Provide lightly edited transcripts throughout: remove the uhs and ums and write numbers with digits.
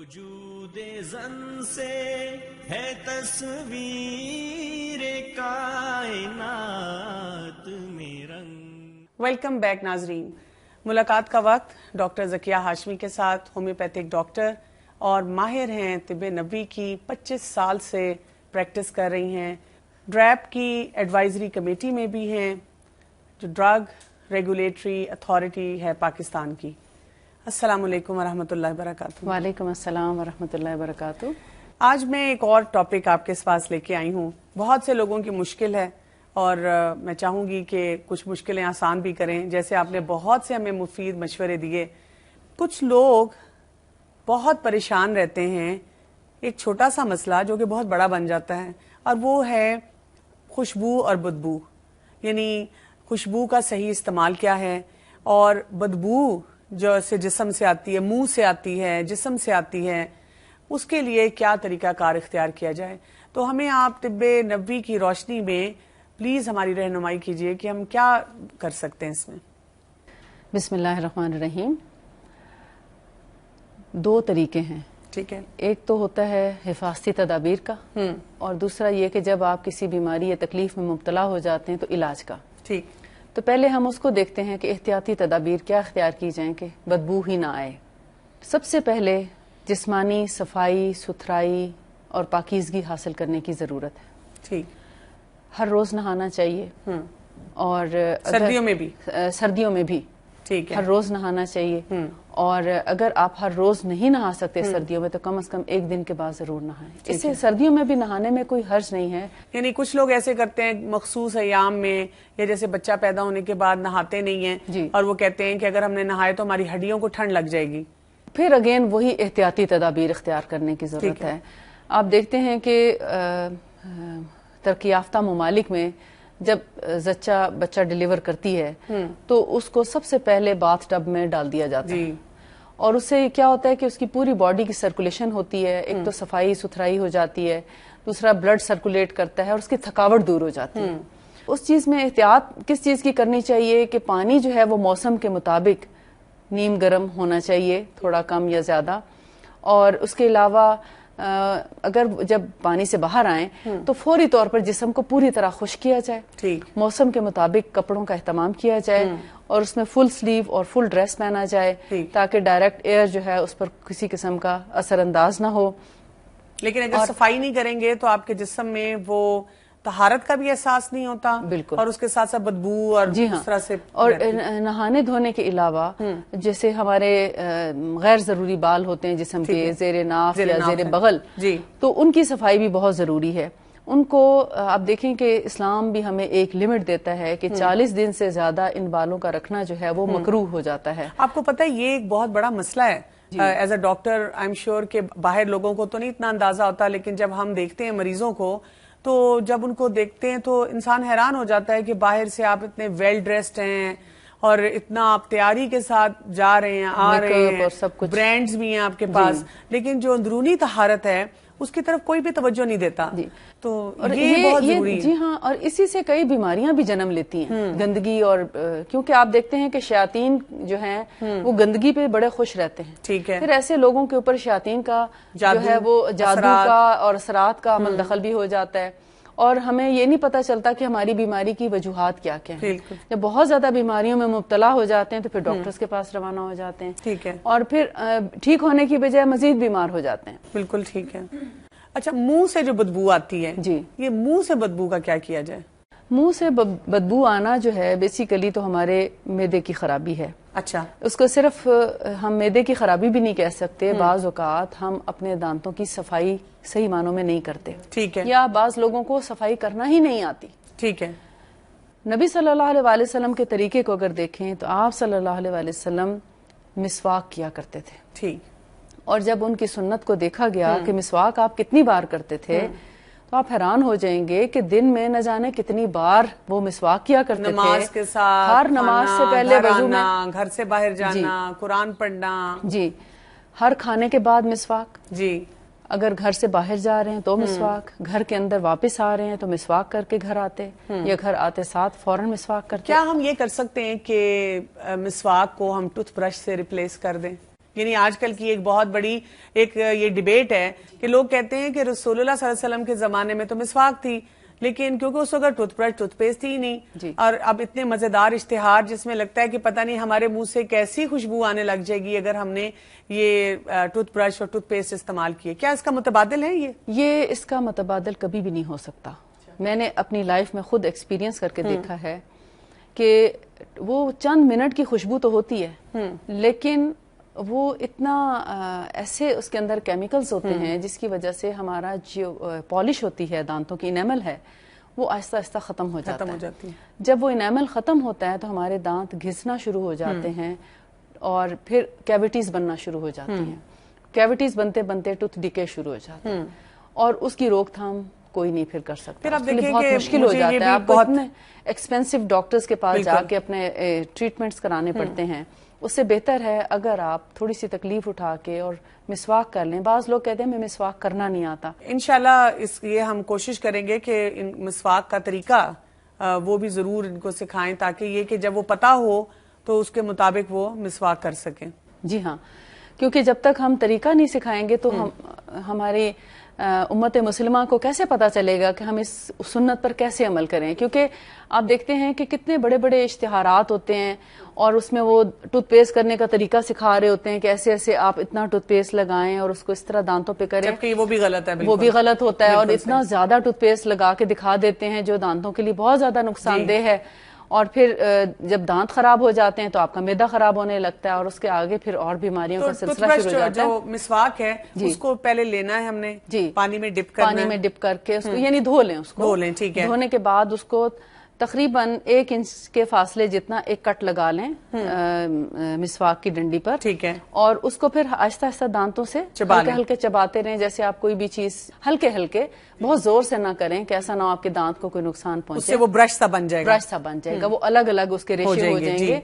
وجود زن سے ہے تصویر کائنات میں رنگ. ویلکم بیک ناظرین. ملاقات کا وقت ڈاکٹر ذکیہ ہاشمی کے ساتھ، ہومیوپیتھک ڈاکٹر اور ماہر ہیں طب نبوی کی، 25 سال سے پریکٹس کر رہی ہیں. ڈریپ کی ایڈوائزری کمیٹی میں بھی ہیں، جو ڈرگ ریگولیٹری اتھارٹی ہے پاکستان کی. السلام علیکم ورحمۃ اللہ وبرکاتہ. وعلیکم السلام ورحمۃ اللہ وبرکاتہ. آج میں ایک اور ٹاپک آپ کے پاس لے کے آئی ہوں. بہت سے لوگوں کی مشکل ہے اور میں چاہوں گی کہ کچھ مشکلیں آسان بھی کریں. جیسے آپ نے بہت سے ہمیں مفید مشورے دیے. کچھ لوگ بہت پریشان رہتے ہیں ایک چھوٹا سا مسئلہ جو کہ بہت بڑا بن جاتا ہے، اور وہ ہے خوشبو اور بدبو. یعنی خوشبو کا صحیح استعمال کیا ہے، اور بدبو جو جسم سے آتی ہے، منہ سے آتی ہے، جسم سے آتی ہے، اس کے لیے کیا طریقہ کار اختیار کیا جائے. تو ہمیں آپ طب نبوی کی روشنی میں پلیز ہماری رہنمائی کیجئے کہ ہم کیا کر سکتے ہیں اس میں. بسم اللہ الرحمن الرحیم. دو طریقے ہیں. ٹھیک ہے. ایک تو ہوتا ہے حفاظتی تدابیر کا، اور دوسرا یہ کہ جب آپ کسی بیماری یا تکلیف میں مبتلا ہو جاتے ہیں تو علاج کا. ٹھیک. تو پہلے ہم اس کو دیکھتے ہیں کہ احتیاطی تدابیر کیا اختیار کی جائیں کہ بدبو ہی نہ آئے. سب سے پہلے جسمانی صفائی ستھرائی اور پاکیزگی حاصل کرنے کی ضرورت ہے. ٹھیک. ہر روز نہانا چاہیے، اور سردیوں میں بھی. سردیوں میں بھی ٹھیک ہے. ہر روز نہانا چاہیے. اور اگر آپ ہر روز نہیں نہا سکتے سردیوں میں تو کم از کم ایک دن کے بعد ضرور نہائیں. اس سے سردیوں میں بھی نہانے میں کوئی حرج نہیں ہے. یعنی کچھ لوگ ایسے کرتے ہیں مخصوص ایام میں، یا جیسے بچہ پیدا ہونے کے بعد نہاتے نہیں ہیں، اور وہ کہتے ہیں کہ اگر ہم نے نہائے تو ہماری ہڈیوں کو ٹھنڈ لگ جائے گی. پھر اگین وہی احتیاطی تدابیر اختیار کرنے کی ضرورت ہے. آپ دیکھتے ہیں کہ ترقی یافتہ ممالک میں جب بچہ ڈیلیور کرتی ہے تو اس کو سب سے پہلے باتھ ٹب میں ڈال دیا جاتا ہے، اور اس سے کیا ہوتا ہے کہ اس کی پوری باڈی کی سرکولیشن ہوتی ہے. ایک تو صفائی ستھرائی ہو جاتی ہے، دوسرا بلڈ سرکولیٹ کرتا ہے، اور اس کی تھکاوٹ دور ہو جاتی ہے. اس چیز میں احتیاط کس چیز کی کرنی چاہیے کہ پانی جو ہے وہ موسم کے مطابق نیم گرم ہونا چاہیے، تھوڑا کم یا زیادہ. اور اس کے علاوہ اگر جب پانی سے باہر آئیں تو فوری طور پر جسم کو پوری طرح خشک کیا جائے. موسم کے مطابق کپڑوں کا اہتمام کیا جائے، اور اس میں فل سلیو اور فل ڈریس پہنا جائے تاکہ ڈائریکٹ ایئر جو ہے اس پر کسی قسم کا اثر انداز نہ ہو. لیکن اگر صفائی نہیں کریں گے تو آپ کے جسم میں وہ طہارت کا بھی احساس نہیں ہوتا. بالکل. اور اس کے ساتھ ساتھ بدبو اور اس طرح سے. اور نہانے دھونے کے علاوہ جیسے ہمارے غیر ضروری بال ہوتے ہیں جسم کے، زیر ناف یا زیر بغل، تو ان کی صفائی بھی بہت ضروری ہے. ان کو آپ دیکھیں کہ اسلام بھی ہمیں ایک لمٹ دیتا ہے کہ 40 دن سے زیادہ ان بالوں کا رکھنا جو ہے وہ مکروہ ہو جاتا ہے. آپ کو پتہ ہے یہ ایک بہت بڑا مسئلہ ہے. As a doctor I am sure کہ باہر لوگوں کو تو نہیں اتنا اندازہ ہوتا، لیکن جب ہم دیکھتے ہیں مریضوں کو تو جب ان کو دیکھتے ہیں تو انسان حیران ہو جاتا ہے کہ باہر سے آپ اتنے ویل ڈریسڈ ہیں اور اتنا آپ تیاری کے ساتھ جا رہے ہیں، آ رہے ہیں، برانڈز بھی ہیں آپ کے پاس، لیکن جو اندرونی طہارت ہے اس کی طرف کوئی بھی توجہ نہیں دیتا. تو یہ بہت ضروری ہے. جی ہاں. اور اسی سے کئی بیماریاں بھی جنم لیتی ہیں، گندگی. اور کیونکہ آپ دیکھتے ہیں کہ شیاطین جو ہیں وہ گندگی پہ بڑے خوش رہتے ہیں. ٹھیک ہے. پھر ایسے لوگوں کے اوپر شیاطین کا جو ہے وہ جادو کا اور اثرات کا عمل دخل بھی ہو جاتا ہے، اور ہمیں یہ نہیں پتا چلتا کہ ہماری بیماری کی وجوہات کیا کیا ہیں. جب بہت زیادہ بیماریوں میں مبتلا ہو جاتے ہیں تو پھر ڈاکٹرز کے پاس روانہ ہو جاتے ہیں. ٹھیک ہے. اور پھر ٹھیک ہونے کی بجائے مزید بیمار ہو جاتے ہیں. بالکل ٹھیک ہے. اچھا، منہ سے جو بدبو آتی ہے، یہ منہ سے بدبو کا کیا کیا جائے؟ منہ سے بدبو آنا جو ہے بیسیکلی تو ہمارے معدے کی خرابی ہے. اچھا. اس کو صرف ہم معدے کی خرابی بھی نہیں کہہ سکتے. بعض اوقات ہم اپنے دانتوں کی صفائی صحیح معنوں میں نہیں کرتے. ٹھیک ہے. یا بعض لوگوں کو صفائی کرنا ہی نہیں آتی. ٹھیک ہے. نبی صلی اللہ علیہ وسلم کے طریقے کو اگر دیکھیں تو آپ صلی اللہ علیہ وسلم مسواک کیا کرتے تھے. ٹھیک. اور جب ان کی سنت کو دیکھا گیا کہ مسواک آپ کتنی بار کرتے تھے تو آپ حیران ہو جائیں گے کہ دن میں نہ جانے کتنی بار وہ مسواک کیا کرتے تھے. نماز کے ساتھ، ہر نماز سے پہلے وضو میں، گھر سے باہر جانا، قرآن پڑھنا، ہر کھانے کے بعد مسواک، اگر گھر سے باہر جا رہے ہیں تو مسواک، گھر کے اندر واپس آ رہے ہیں تو مسواک کر کے گھر آتے، یا گھر آتے ساتھ فوراً مسواک کرتے. کیا ہم یہ کر سکتے ہیں کہ مسواک کو ہم ٹوتھ برش سے ریپلیس کر دیں؟ یعنی آج کل کی ایک بہت بڑی ایک یہ ڈیبیٹ ہے کہ لوگ کہتے ہیں کہ رسول اللہ صلی اللہ علیہ وسلم کے زمانے میں تو مسواک تھی، لیکن کیونکہ اس وقت ٹوتھ برش ٹوتھ پیسٹ تھی نہیں، اور اب اتنے مزیدار اشتہار جس میں لگتا ہے کہ پتہ نہیں ہمارے منہ سے کیسی خوشبو آنے لگ جائے گی اگر ہم نے یہ ٹوتھ برش اور ٹوتھ پیسٹ استعمال کیے. کیا اس کا متبادل ہے یہ اس کا متبادل کبھی بھی نہیں ہو سکتا. میں نے اپنی لائف میں خود ایکسپیرینس کر کے دیکھا ہے کہ وہ چند منٹ کی خوشبو تو ہوتی ہے لیکن وہ اتنا ایسے اس کے اندر کیمیکلز ہوتے ہیں جس کی وجہ سے ہمارا جو پالش ہوتی ہے دانتوں کی انیمل ہے وہ آہستہ آہستہ ختم ہو جاتا ہے. جب وہ انیمل ختم ہوتا ہے تو ہمارے دانت گھسنا شروع ہو جاتے ہیں اور پھر کیویٹیز بننا شروع ہو جاتی ہیں. کیویٹیز بنتے بنتے ٹوتھ ڈیکے شروع ہو جاتے ہیں اور اس کی روک تھام کوئی نہیں پھر کر سکتا. پھر آپ دیکھیں بہت کہ مشکل ہو جاتا ہے. آپ کو اتنے ایکسپینسو ڈاکٹرز کے پاس جا کے اپنے ٹریٹمنٹس کرانے پڑتے ہیں. اس سے بہتر ہے اگر آپ تھوڑی سی تکلیف اٹھا کے اور مسواک کر لیں. بعض لوگ کہتے ہیں میں مسواک کرنا نہیں آتا. انشاءاللہ یہ ہم کوشش کریں گے کہ ان مسواک کا طریقہ وہ بھی ضرور ان کو سکھائیں تاکہ یہ کہ جب وہ پتہ ہو تو اس کے مطابق وہ مسواک کر سکیں. جی ہاں، کیونکہ جب تک ہم طریقہ نہیں سکھائیں گے تو ہماری امت مسلمہ کو کیسے پتا چلے گا کہ ہم اس سنت پر کیسے عمل کریں. کیونکہ آپ دیکھتے ہیں کہ کتنے بڑے بڑے اشتہارات ہوتے ہیں اور اس میں وہ ٹوتھ پیسٹ کرنے کا طریقہ سکھا رہے ہوتے ہیں کہ ایسے ایسے آپ اتنا ٹوتھ پیسٹ لگائیں اور اس کو اس طرح دانتوں پہ کریں، جبکہ وہ بھی غلط ہے. وہ بھی غلط ہوتا ہے اور اتنا زیادہ ٹوتھ پیسٹ لگا کے دکھا دیتے ہیں جو دانتوں کے لیے بہت زیادہ نقصان دہ ہے. اور پھر جب دانت خراب ہو جاتے ہیں تو آپ کا معدہ خراب ہونے لگتا ہے اور اس کے آگے پھر اور بیماریوں کا سلسلہ شروع ہو جاتا ہے. جو مسواک ہے اس کو پہلے لینا ہے ہم نے پانی میں ڈپ کرنا ہے. پانی میں ڈپ کر کے اس کو یعنی دھو لیں. اس کو دھو لیں، ٹھیک ہے. دھونے کے بعد اس کو تقریباً 1 انچ کے فاصلے جتنا ایک کٹ لگا لیں مسواک کی ڈنڈی پر. ٹھیک ہے. اور اس کو پھر آہستہ آہستہ دانتوں سے ہلکے ہلکے چباتے رہیں جیسے آپ کوئی بھی چیز ہلکے ہلکے، بہت زور سے نہ کریں کہ ایسا نہ ہو آپ کے دانت کو کوئی نقصان پہنچے. اس سے وہ برش سا بن جائے گا. برش سا بن جائے گا. وہ الگ الگ اس کے ریشے ہو جائیں گے.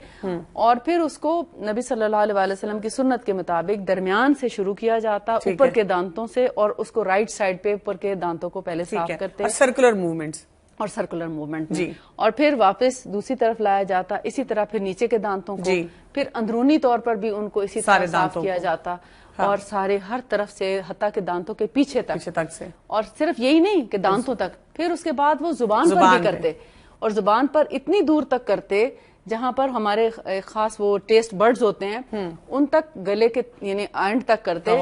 اور پھر اس کو نبی صلی اللہ علیہ وسلم کی سنت کے مطابق درمیان سے شروع کیا جاتا، اوپر کے دانتوں سے، اور اس کو رائٹ سائڈ پہ اوپر کے دانتوں کو پہلے صاف کرتے. سرکولر موومنٹس اور سرکولر موومنٹ میں اور پھر واپس دوسری طرف لایا جاتا. اسی طرح پھر نیچے کے دانتوں کو پھر اندرونی طور پر بھی ان کو اسی طرح صاف کیا جاتا اور سارے ہر طرف سے حتیٰ کہ دانتوں کے پیچھے تک سے. اور صرف یہی نہیں کہ دانتوں تک، پھر اس کے بعد وہ زبان پر بھی کرتے اور زبان پر اتنی دور تک کرتے جہاں پر ہمارے خاص وہ ٹیسٹ برڈز ہوتے ہیں ان تک گلے کے یعنی اینڈ تک کرتے،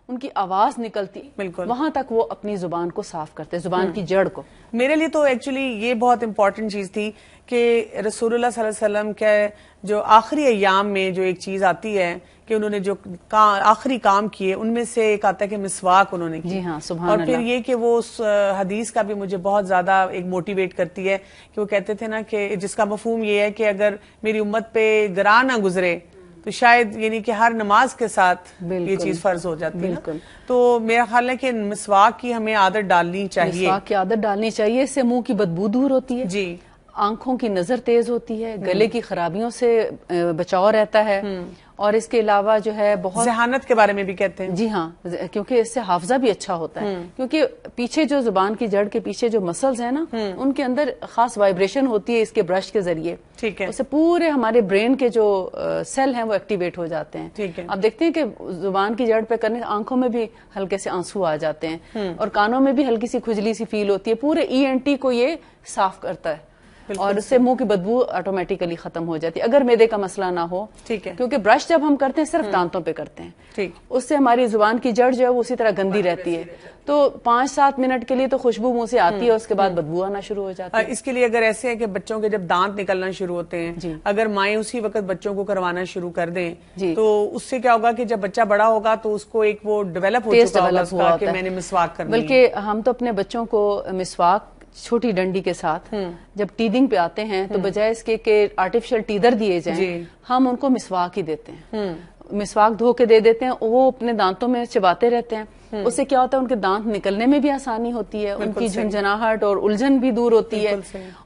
ان کی آواز نکلتی وہاں تک وہ اپنی زبان کو صاف کرتے، زبان کی جڑ کو. میرے لیے تو ایکچولی یہ بہت امپورٹنٹ چیز تھی کہ رسول اللہ صلی اللہ علیہ وسلم کے جو آخری ایام میں جو ایک چیز آتی ہے کہ انہوں نے جو آخری کام کیے ان میں سے ایک آتا ہے کہ مسواک انہوں نے کی. جی ہاں، سبحان اور اللہ. پھر یہ کہ وہ اس حدیث کا بھی مجھے بہت زیادہ ایک موٹیویٹ کرتی ہے کہ وہ کہتے تھے نا کہ جس کا مفہوم یہ ہے کہ اگر میری امت پہ گراں نہ گزرے تو شاید یعنی کہ ہر نماز کے ساتھ یہ چیز فرض ہو جاتی ہے. تو میرا خیال ہے کہ مسواک کی ہمیں عادت ڈالنی چاہیے. مسواک کی عادت ڈالنی چاہیے. اس سے منہ کی بدبو دور ہوتی ہے. جی. آنکھوں کی نظر تیز ہوتی ہے. گلے کی خرابیوں سے بچاؤ رہتا ہے. اور اس کے علاوہ جو ہے بہت ذہانت کے بارے میں بھی کہتے ہیں. جی ہاں، کیونکہ اس سے حافظہ بھی اچھا ہوتا ہے. کیونکہ پیچھے جو زبان کی جڑ کے پیچھے جو مسلز ہیں نا ان کے اندر خاص وائبریشن ہوتی ہے اس کے برش کے ذریعے. ٹھیک ہے. اس سے پورے ہمارے برین کے جو سیل ہیں وہ ایکٹیویٹ ہو جاتے ہیں. ٹھیک ہے. آپ دیکھتے ہیں کہ زبان کی جڑ پہ کرنے آنکھوں میں بھی ہلکے سے آنسو آ جاتے ہیں اور کانوں میں بھی ہلکی سی کھجلی سی فیل ہوتی ہے. پورے ENT کو یہ صاف کرتا ہے اور اس سے منہ کی بدبو آٹومیٹیکلی ختم ہو جاتی ہے اگر معدے کا مسئلہ نہ ہو. ٹھیک ہے. کیونکہ برش جب ہم کرتے ہیں صرف دانتوں پہ کرتے ہیں. ٹھیک. اس سے ہماری زبان کی جڑ جو ہے وہ اسی طرح گندی رہتی ہے. تو 5-7 منٹ کے لیے تو خوشبو منہ سے آتی ہے، اس کے بعد بدبو آنا شروع ہو جاتی ہے. اس کے لیے اگر ایسے ہے کہ بچوں کے جب دانت نکلنا شروع ہوتے ہیں اگر مائیں اسی وقت بچوں کو کروانا شروع کر دیں تو اس سے کیا ہوگا کہ جب بچہ بڑا ہوگا تو اس کو ایک وہ ڈیولپ ہو چکا ہوگا اس کا کہ میں نے مسواک کرنی ہے. بلکہ ہم تو اپنے بچوں کو مسواک چھوٹی ڈنڈی کے ساتھ جب ٹیدنگ پہ آتے ہیں تو بجائے اس کے کہ آرٹیفیشل ٹیدر دیے جائیں ہم ان کو مسواک ہی دیتے ہیں. مسواک دھو کے دے دیتے ہیں، وہ اپنے دانتوں میں چباتے رہتے ہیں. اس سے کیا ہوتا ہے ان کے دانت نکلنے میں بھی آسانی ہوتی ہے، ان کی جھنجھناہٹ اور الجھن بھی دور ہوتی ہے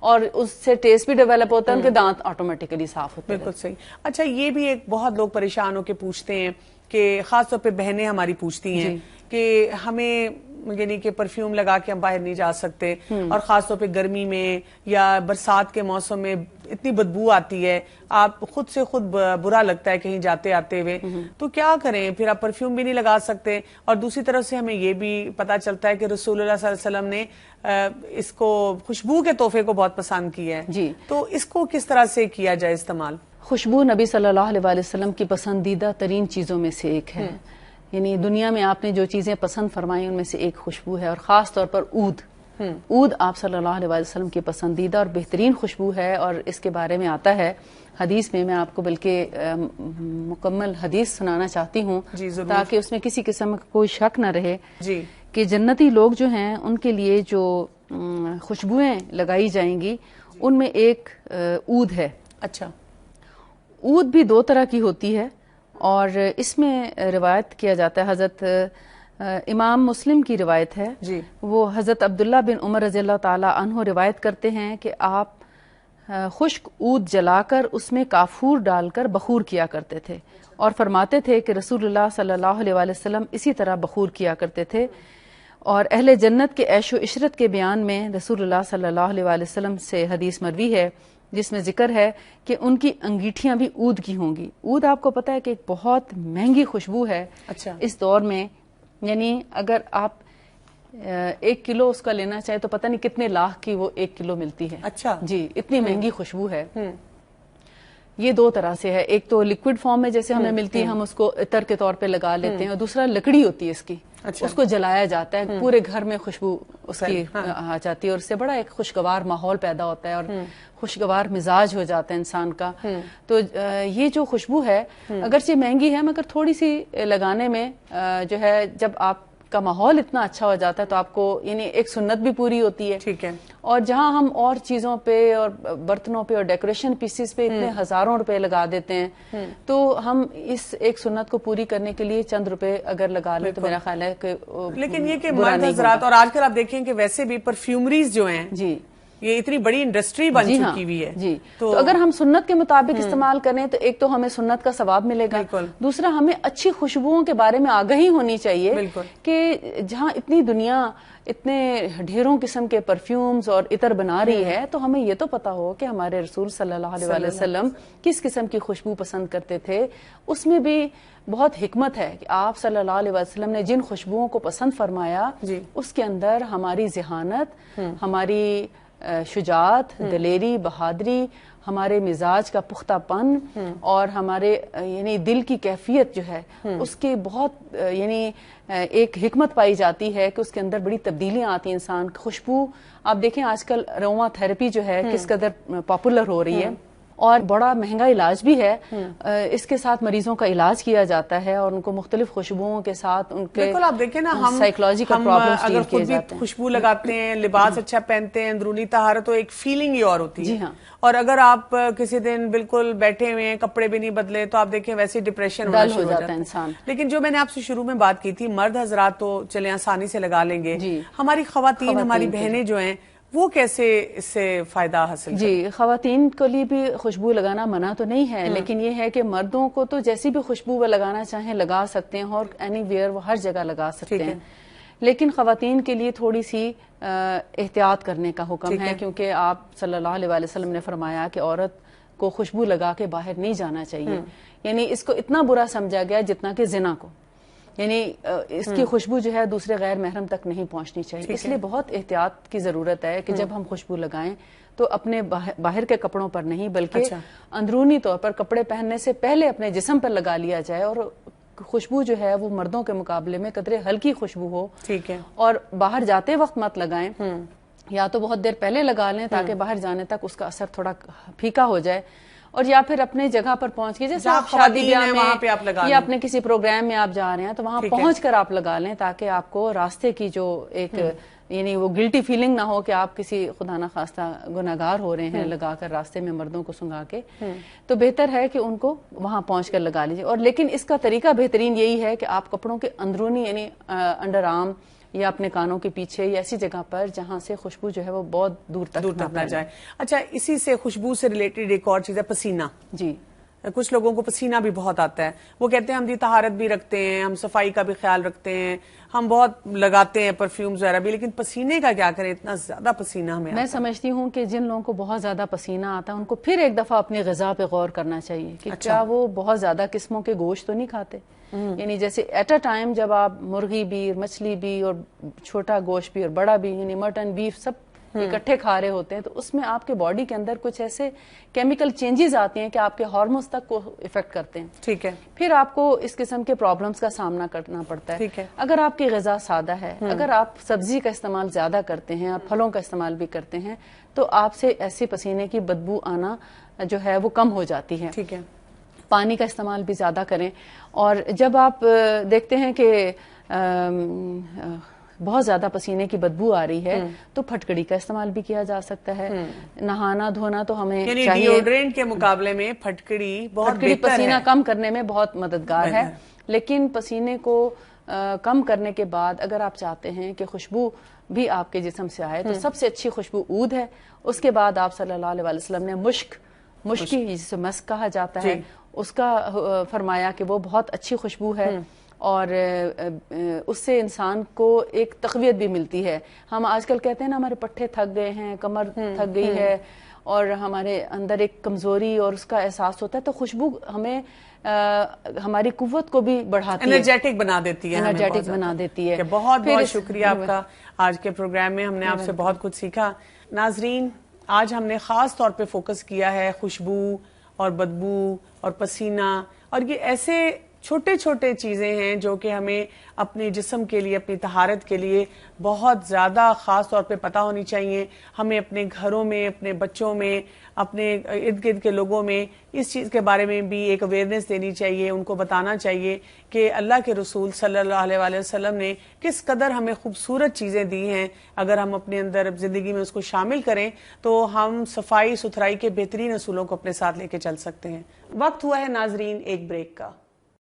اور اس سے ٹیسٹ بھی ڈیولپ ہوتا ہے، ان کے دانت آٹومیٹکلی صاف ہوتے ہیں. بالکل صحیح. اچھا، یہ بھی ایک بہت لوگ پریشان ہو کے پوچھتے ہیں کہ خاص طور پہ بہنیں ہماری پوچھتی ہیں کہ ہمیں یعنی کہ پرفیوم لگا کے ہم باہر نہیں جا سکتے، اور خاص طور پہ گرمی میں یا برسات کے موسم میں اتنی بدبو آتی ہے، آپ خود سے خود برا لگتا ہے کہیں جاتے آتے ہوئے، تو کیا کریں؟ پھر آپ پرفیوم بھی نہیں لگا سکتے، اور دوسری طرف سے ہمیں یہ بھی پتا چلتا ہے کہ رسول اللہ صلی اللہ علیہ وسلم نے اس کو خوشبو کے تحفے کو بہت پسند کیا ہے، جی، تو اس کو کس طرح سے کیا جائے استعمال؟ خوشبو نبی صلی اللہ علیہ وسلم کی پسندیدہ ترین چیزوں میں سے ایک ہے، یعنی دنیا میں آپ نے جو چیزیں پسند فرمائی ان میں سے ایک خوشبو ہے، اور خاص طور پر عود آپ صلی اللہ علیہ وسلم کی پسندیدہ اور بہترین خوشبو ہے، اور اس کے بارے میں آتا ہے حدیث میں آپ کو بلکہ مکمل حدیث سنانا چاہتی ہوں تاکہ اس میں کسی قسم کا کوئی شک نہ رہے کہ جنتی لوگ جو ہیں ان کے لیے جو خوشبوئیں لگائی جائیں گی ان میں ایک عود ہے۔ اچھا، عود بھی دو طرح کی ہوتی ہے، اور اس میں روایت کیا جاتا ہے، حضرت امام مسلم کی روایت ہے، وہ حضرت عبداللہ بن عمر رضی اللہ تعالی عنہ روایت کرتے ہیں کہ آپ خشک عود جلا کر اس میں کافور ڈال کر بخور کیا کرتے تھے، اور فرماتے تھے کہ رسول اللہ صلی اللہ علیہ وسلم اسی طرح بخور کیا کرتے تھے، اور اہل جنت کے عیش و عشرت کے بیان میں رسول اللہ صلی اللہ علیہ وسلم سے حدیث مروی ہے جس میں ذکر ہے کہ ان کی انگیٹھیاں بھی عود کی ہوں گی۔ عود آپ کو پتہ ہے کہ ایک بہت مہنگی خوشبو ہے اس دور میں، یعنی اگر آپ 1 کلو اس کا لینا چاہیں تو پتہ نہیں کتنے لاکھ کی وہ 1 کلو ملتی ہے۔ اچھا جی، اتنی مہنگی خوشبو ہے۔ یہ دو طرح سے ہے، ایک تو لیکوڈ فارم میں جیسے ہمیں ملتی ہے، ہم اس کو عطر کے طور پہ لگا لیتے ہیں، اور دوسرا لکڑی ہوتی ہے اس کی، اس کو جلایا جاتا ہے، پورے گھر میں خوشبو اس کی آ جاتی ہے، اور اس سے بڑا ایک خوشگوار ماحول پیدا ہوتا ہے اور خوشگوار مزاج ہو جاتا ہے انسان کا۔ تو یہ جو خوشبو ہے اگرچہ مہنگی ہے مگر تھوڑی سی لگانے میں جو ہے، جب آپ کا ماحول اتنا اچھا ہو جاتا ہے تو آپ کو یعنی ایک سنت بھی پوری ہوتی ہے۔ ٹھیک ہے، اور جہاں ہم اور چیزوں پہ اور برتنوں پہ اور ڈیکوریشن پیسز پہ اتنے ہزاروں روپے لگا دیتے ہیں، تو ہم اس ایک سنت کو پوری کرنے کے لیے چند روپے اگر لگا لیں تو میرا خیال ہے کہ لیکن یہ کہ مرد حضرات، اور آج کل آپ دیکھیں کہ ویسے بھی پرفیومریز جو ہیں جی یہ اتنی بڑی انڈسٹری بن چکی ہوئی ہے، جی، تو اگر ہم سنت کے مطابق استعمال کریں تو ایک تو ہمیں سنت کا ثواب ملے گا، دوسرا ہمیں اچھی خوشبوؤں کے بارے میں آگاہی ہونی چاہیے کہ جہاں اتنی دنیا اتنے ڈھیروں قسم کے پرفیومز اور عطر بنا رہی ہے تو ہمیں یہ تو پتا ہو کہ ہمارے رسول صلی اللہ علیہ وسلم کس قسم کی خوشبو پسند کرتے تھے۔ اس میں بھی بہت حکمت ہے کہ آپ صلی اللہ علیہ وسلم نے جن خوشبوؤں کو پسند فرمایا اس کے اندر ہماری ذہانت، ہماری شجاعت، دلیری، بہادری، ہمارے مزاج کا پختہ پن اور ہمارے یعنی دل کی کیفیت جو ہے اس کی بہت یعنی ایک حکمت پائی جاتی ہے کہ اس کے اندر بڑی تبدیلیاں آتی ہیں انسان۔ خوشبو آپ دیکھیں آج کل اروما تھراپی جو ہے کس قدر پاپولر ہو رہی ہے، اور بڑا مہنگا علاج بھی ہے، اس کے ساتھ مریضوں کا علاج کیا جاتا ہے اور ان کو مختلف خوشبوؤں کے ساتھ ان کے بالکل آپ دیکھیں نا، ہم سائیکولوجیکل پرابلمز اگر خود بھی خوشبو لگاتے ہیں، لباس اچھا پہنتے ہیں، اندرونی طہارت، تو ایک فیلنگ ہی اور ہوتی ہے۔ اور اگر آپ کسی دن بالکل بیٹھے ہوئے ہیں، کپڑے بھی نہیں بدلے، تو آپ دیکھیں ویسے ڈپریشن ہونا شروع ہو جاتا ہے انسان۔ لیکن جو میں نے آپ سے شروع میں بات کی تھی، مرد حضرات تو چلیں آسانی سے لگا لیں گے، ہماری خواتین، ہماری بہنیں جو ہیں وہ کیسے اس سے فائدہ حاصل؟ جی، خواتین کے لیے بھی خوشبو لگانا منع تو نہیں ہے، لیکن یہ ہے کہ مردوں کو تو جیسی بھی خوشبو وہ لگانا چاہیں لگا سکتے ہیں، اور اینی ویئر وہ ہر جگہ لگا سکتے ہیں، لیکن خواتین کے لیے تھوڑی سی احتیاط کرنے کا حکم ہے، کیونکہ آپ صلی اللہ علیہ وسلم نے فرمایا کہ عورت کو خوشبو لگا کے باہر نہیں جانا چاہیے، یعنی اس کو اتنا برا سمجھا گیا جتنا کہ زنا کو، یعنی اس کی خوشبو جو ہے دوسرے غیر محرم تک نہیں پہنچنی چاہیے، اس لیے بہت احتیاط کی ضرورت ہے کہ جب ہم خوشبو لگائیں تو اپنے باہر کے کپڑوں پر نہیں بلکہ اندرونی طور پر کپڑے پہننے سے پہلے اپنے جسم پر لگا لیا جائے، اور خوشبو جو ہے وہ مردوں کے مقابلے میں قدرے ہلکی خوشبو ہو، ٹھیک ہے، اور باہر جاتے وقت مت لگائیں، یا تو بہت دیر پہلے لگا لیں تاکہ باہر جانے تک اس کا اثر تھوڑا پھیکا ہو جائے، اور یا پھر اپنے جگہ پر پہنچ کے جیسے آپ شادی بیاہ میں یا اپنے کسی پروگرام میں آپ جا رہے ہیں تو وہاں پہنچ کر آپ لگا لیں، تاکہ آپ کو راستے کی جو ایک یعنی وہ گلٹی فیلنگ نہ ہو کہ آپ کسی خدا نہ خواستہ گناہگار ہو رہے ہیں لگا کر راستے میں مردوں کو سنگا کے، تو بہتر ہے کہ ان کو وہاں پہنچ کر لگا لیجیے۔ اور لیکن اس کا طریقہ بہترین یہی ہے کہ آپ کپڑوں کے اندرونی یعنی انڈر آرم یا اپنے کانوں کے پیچھے یا ایسی جگہ پر جہاں سے خوشبو جو ہے وہ بہت دور تک نہ جائے۔ اچھا، اسی سے خوشبو سے ریلیٹڈ ایک اور چیز ہے پسینہ۔ جی، کچھ لوگوں کو پسینہ بھی بہت آتا ہے، وہ کہتے ہیں ہم طہارت بھی رکھتے ہیں، ہم صفائی کا بھی خیال رکھتے ہیں، ہم بہت لگاتے ہیں پرفیومز وغیرہ بھی، لیکن پسینے کا کیا کریں، اتنا زیادہ پسینہ ہمیں میں سمجھتی ہوں کہ جن لوگوں کو بہت زیادہ پسینہ آتا ہے ان کو پھر ایک دفعہ اپنی غذا پہ غور کرنا چاہیے کہ کیا وہ بہت زیادہ قسموں کے گوشت تو نہیں کھاتے. یعنی جیسے ایٹ اے ٹائم جب آپ مرغی بھی، مچھلی بھی، اور چھوٹا گوشت بھی اور بڑا بھی، یعنی مٹن، بیف سب اکٹھے کھا رہے ہوتے ہیں، تو اس میں آپ کے باڈی کے اندر کچھ ایسے کیمیکل چینجز آتے ہیں کہ آپ کے ہارمونز تک کو افیکٹ کرتے ہیں. ٹھیک ہے. پھر آپ کو اس قسم کے پرابلمز کا سامنا کرنا پڑتا ہے. ٹھیک ہے. اگر آپ کی غذا سادہ ہے، اگر آپ سبزی کا استعمال زیادہ کرتے ہیں، آپ پھلوں کا استعمال بھی کرتے ہیں، تو آپ سے ایسے پسینے کی بدبو آنا جو ہے وہ کم ہو جاتی ہے. ٹھیک ہے. پانی کا استعمال بھی زیادہ کریں. اور جب آپ دیکھتے ہیں کہ بہت زیادہ پسینے کی بدبو آ رہی ہے تو پھٹکڑی کا استعمال بھی کیا جا سکتا ہے. نہانا دھونا تو ہمیں یعنی چاہیے، ڈیوڈرنٹ کے مقابلے میں پھٹکڑی بہت بہتر ہے، پسینہ کم کرنے میں بہت مددگار ہے. لیکن پسینے کو کم کرنے کے بعد اگر آپ چاہتے ہیں کہ خوشبو بھی آپ کے جسم سے آئے تو سب سے اچھی خوشبو عود ہے. اس کے بعد آپ صلی اللہ علیہ وسلم نے مشکی جسے مسک کہا جاتا ہے اس کا فرمایا کہ وہ بہت اچھی خوشبو ہے، اور اس سے انسان کو ایک تقویت بھی ملتی ہے. ہم آج کل کہتے ہیں نا ہمارے پٹھے تھک گئے ہیں، کمر تھک گئی ہے، اور ہمارے اندر ایک کمزوری اور اس کا احساس ہوتا ہے، تو خوشبو ہمیں ہماری قوت کو بھی بڑھاتی ہے، انرجیٹک بنا دیتی ہے. انرجیٹک بنا دیتی ہے. بہت بہت شکریہ آپ کا. آج کے پروگرام میں ہم نے آپ سے بہت کچھ سیکھا. ناظرین، آج ہم نے خاص طور پہ فوکس کیا ہے خوشبو اور بدبو اور پسینہ، اور یہ ایسے چھوٹے چھوٹے چیزیں ہیں جو کہ ہمیں اپنے جسم کے لیے، اپنی طہارت کے لیے بہت زیادہ خاص طور پہ پتہ ہونی چاہیے. ہمیں اپنے گھروں میں، اپنے بچوں میں، اپنے ارد گرد کے لوگوں میں اس چیز کے بارے میں بھی ایک اویئرنیس دینی چاہیے، ان کو بتانا چاہیے کہ اللہ کے رسول صلی اللہ علیہ وسلم نے کس قدر ہمیں خوبصورت چیزیں دی ہیں. اگر ہم اپنے اندر زندگی میں اس کو شامل کریں تو ہم صفائی ستھرائی کے بہترین اصولوں کو اپنے ساتھ لے کے چل سکتے ہیں. وقت ہوا ہے ناظرین ایک بریک کا.